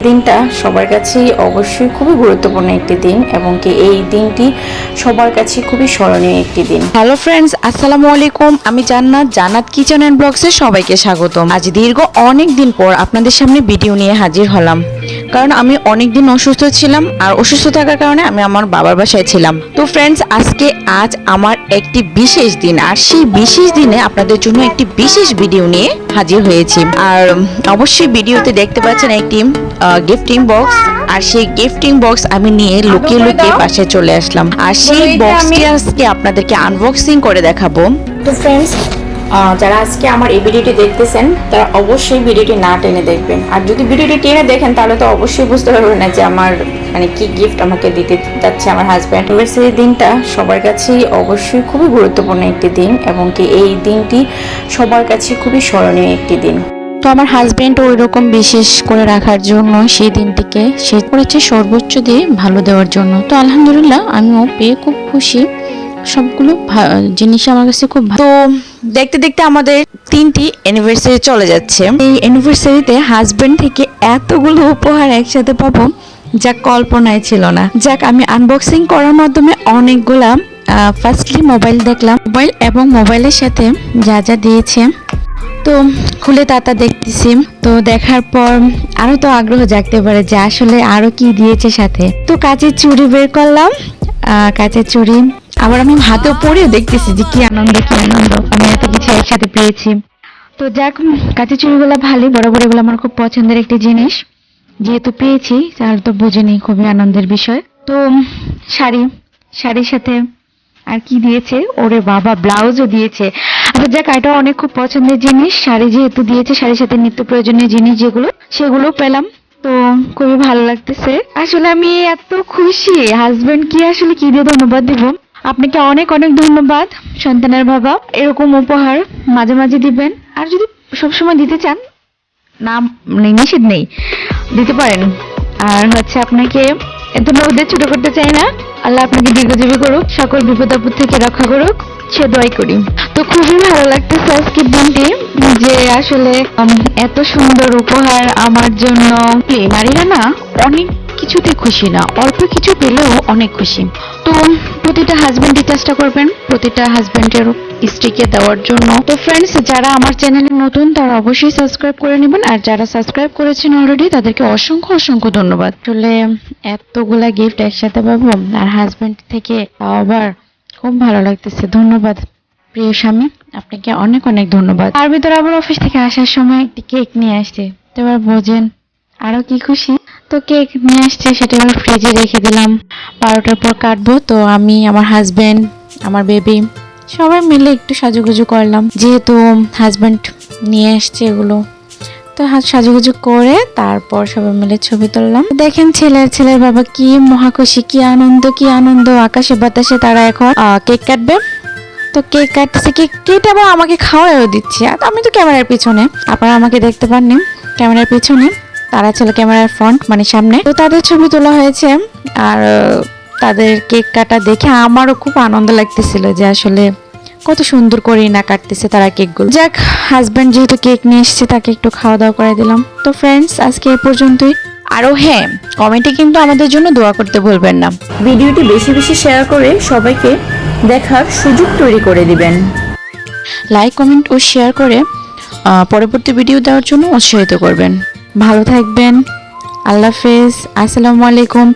দিনটা সবার কাছেই অবশ্যই খুবই গুরুত্বপূর্ণ একটি দিন এবং কি এই দিনটি সবার কাছে খুবই স্মরণীয় একটি দিন। হ্যালো ফ্রেন্ডস, আসসালামু আলাইকুম। আমি জান্নাত কিচেন অ্যান্ড ব্লগসে সবাইকে স্বাগতম। আজ দীর্ঘ অনেক দিন পর আপনাদের সামনে ভিডিও নিয়ে হাজির হলাম, কারণ আমি অনেক দিন অসুস্থ ছিলাম আর অসুস্থ থাকার কারণে আমি আমার বাবার বাসায় ছিলাম। তো ফ্রেন্ডস, আজ আমার একটি বিশেষ দিন, আর সেই বিশেষ দিনে আপনাদের জন্য একটি বিশেষ ভিডিও নিয়ে হাজির হয়েছি। আর অবশ্যই ভিডিওতে দেখতে পাচ্ছেন একটি গিফটিং বক্স, আর সেই গিফটিং বক্স আমি নিয়ে লুকিয়ে লুকিয়ে পাশে চলে আসলাম, আর সেই বক্সটি আজকে আপনাদেরকে আনবক্সিং করে দেখাবো। তো ফ্রেন্ডস, যারা আজকে আমার এই ভিডিওটি দেখতেছেন তারা অবশ্যই ভিডিওটি না টেনে দেখবেন, আর যদি ভিডিওটি টেনে দেখেন তাহলে তো অবশ্যই বুঝতে পারবেন না যে আমার কি গিফট আমাকে দিতে যাচ্ছে আমার হাজব্যান্ড। অ্যানিভার্সারি দিনটা সবার কাছেই অবশ্যই খুবই গুরুত্বপূর্ণ একটি দিন এবং কি এই দিনটি সবার কাছে খুবই স্মরণীয় একটি দিন। তো আমার হাজবেন্ড ওই রকম বিশেষ করে রাখার জন্য সেই দিনটিকে সে করেছে সর্বোচ্চ দিয়ে ভালো দেওয়ার জন্য। তো আলহামদুলিল্লাহ, আমিও পেয়ে খুব খুশি। সবগুলো জিনিস আমার কাছে খুব ভালো। তো দেখতে দেখতে আমাদের 3টি অ্যানিভার্সারি চলে যাচ্ছে। এই অ্যানিভার্সারিতে হাজবেন্ড থেকে এতগুলো উপহার একসাথে পাবো যা কল্পনায় ছিল না। যাক, আমি আনবক্সিং করার মাধ্যমে অনেকগুলা ফার্স্টলি মোবাইল দেখলাম, মোবাইল এবং মোবাইলের সাথে যা যা দিয়েছে তো খুলে তাতা দেখতেছি। তো দেখার পর আরো তো আগ্রহ জাগতে পারে যে আসলে আরো কি দিয়েছে সাথে। তো কাচের চুড়ি বের করলাম, কাচের চুড়ি আবার আমি হাতেও পরেও দেখতেছি যে কি আনন্দ আমি এত কিছু একসাথে পেয়েছি। তো যাক, কাচের চুড়িগুলো ভালোই, বরাবর এগুলো আমার খুব পছন্দের একটি জিনিস, যেহেতু পেয়েছি তাহলে তো বুঝিনি, খুবই আনন্দের বিষয়। তো শাড়ির সাথে আর কি দিয়েছে, ওরে বাবা, ব্লাউজও দিয়েছে। আচ্ছা যাক, এটা অনেক খুব পছন্দের জিনিস। শাড়ি যেহেতু দিয়েছে, শাড়ির সাথে নিত্য প্রয়োজনীয় জিনিস সেগুলো পেলাম। তো খুবই ভালো লাগতেছে। আসলে আমি এত খুশি, হাজবেন্ড কি আসলে কি দিয়ে ধন্যবাদ দিব। আপনাকে অনেক অনেক ধন্যবাদ সন্তানের বাবা। এরকম উপহার মাঝে মাঝে দিবেন, আর যদি সবসময় দিতে চান না, নিষেধ নেই, দিতে পারেন। আর আপনাকে ধন্যবাদ ছোট করতে চাই না। আল্লাহ আপনাকে দীর্ঘজীবী করুক, সকল বিপদ আপদ থেকে রক্ষা করুক, সে দোয়াই করি। তো খুবই ভালো লাগতেছে আজকের দিনটি, যে আসলে এত সুন্দর উপহার আমার জন্য। নারীরা না অনেক কিছুতে খুশি না, অল্প কিছু পেলেও অনেক খুশি। তো প্রতিটা হাজবেন্ডই চেষ্টা করবেন প্রতিটা হাজবেন্ডের স্ত্রীকে দেওয়ার জন্য। তো ফ্রেন্ডস, যারা আমার চ্যানেলে নতুন তারা অবশ্যই সাবস্ক্রাইব করে নেবেন, আর যারা সাবস্ক্রাইব করেছেন অলরেডি তাদেরকে অসংখ্য অসংখ্য ধন্যবাদ। আসলে এতগুলা গিফট একসাথে পাবো, আর হাজবেন্ড থেকে আবার খুব ভালো লাগতেছে। ধন্যবাদ প্রিয় স্বামী, আপনাকে অনেক অনেক ধন্যবাদ। তার ভিতরে আবার অফিস থেকে আসার সময় একটি কেক নিয়ে আসছে, তো এবার বোঝেন আরো কি খুশি। তো কেক নিয়ে আসছে, সেটা আমি ফ্রিজে রেখে দিলাম, 12টার পর কাটবো। তো আমি, আমার হাজবেন্ড, আমার বেবি সবাই মিলে একটু সাজুগুজু করলাম, যেহেতু হাজবেন্ড নিয়ে আসছে এগুলো। তো সাজুগুজু করে তারপর সবাই মিলে ছবি তুললাম। দেখেন ছেলের বাবা কি মহাখুশি, কি আনন্দ। আকাশে বাতাসে তারা এখন কেক কাটবে। তো কেক কাটতেছে, কেকটা আবার আমাকে খাওয়াও দিচ্ছে। আর আমি তো ক্যামেরার পিছনে, আপনারা আমাকে দেখতে পাননি, ক্যামেরার পিছনে, তারা ছিল ক্যামেরার ফ্রন্ট মানে সামনে। তো তাদের ছবি তোলা হয়েছে, আর তাদের কেক কাটা দেখে আমারও খুব আনন্দ লাগতেছিল যে আসলে কত সুন্দর করে না কাটতেছে তারা কেকগুলো। যাক, হাজবেন্ড যেহেতু কেক নিয়ে এসেছে, তাকে একটু খাওয়া দাওয়া করে দিলাম। তো ফ্রেন্ডস, আজকে এ পর্যন্তই। আরও হ্যাঁ, কমেন্টে কিন্তু আমাদের জন্য দোয়া করতে ভুলবেন না। ভিডিওটি বেশি বেশি শেয়ার করে সবাইকে দেখার সুযোগ তৈরি করে দিবেন। লাইক, কমেন্ট ও শেয়ার করে পরবর্তী ভিডিও দেওয়ার জন্য উৎসাহিত করবেন। ভালো থাকবেন। আল্লাহ হাফেজ। আসসালামু আলাইকুম।